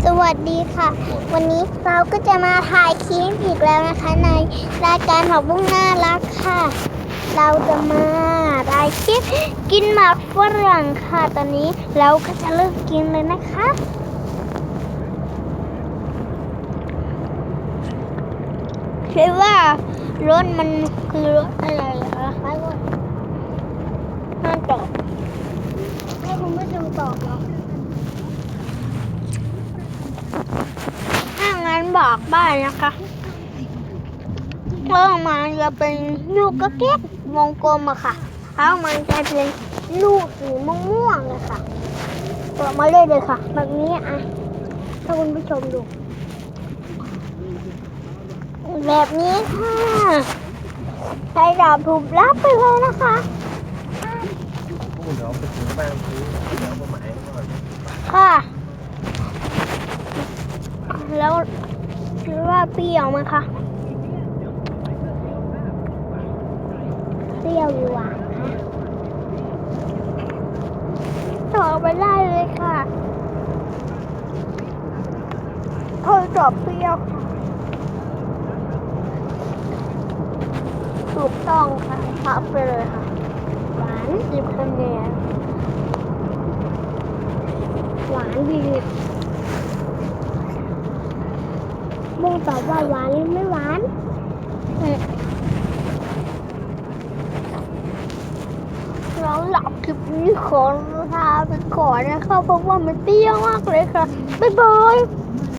สวัสดีค่ะวันนี้เราก็จะมาถ่ายคลิปอีกแล้วนะคะในรายการผักบุ้งน่ารักค่ะเราจะมาถ่ายคลิปกินหมากฝรั่งค่ะตอนนี้เราก็จะเริ่มกินเลยนะคะคิดว่ารสมันคือรสอะไรคะน่าตอบให้คุณผู้ชมตอบเนาะถ้างั้นบอกบ้านนะคะแล้วมันจะเป็นลูกก็แก๊กวงกลมอะค่ะแล้วมันจะเป็นลูกสีม่วงๆเลยค่ะตัวมาเลยค่ะแบบนี้อะถ้าคุณผู้ชมดูแบบนี้ค่ะใครตอบถูกรับไปเลยนะคะเดี๋ยวไปถึงบ้านซื้อเดี๋ยวมาหมายก่อนค่ะแล้วคิดว่าเปรี้ยวไหมคะเปรี้ยวหรือหวานคะตอบไปได้เลยค่ะเธอตอบเปรี้ยวค่ะถูกต้องค่ะพับไปเลยค่ะหวาน10 คะแนนหวานดีมุ่งตอบว่าหวานหรือไม่หวานแล้วหลับคลิปนี้ขอลาไปก่อนนะคะเพราะว่ามันเปรี้ยวมากเลยค่ะบ๊ายบาย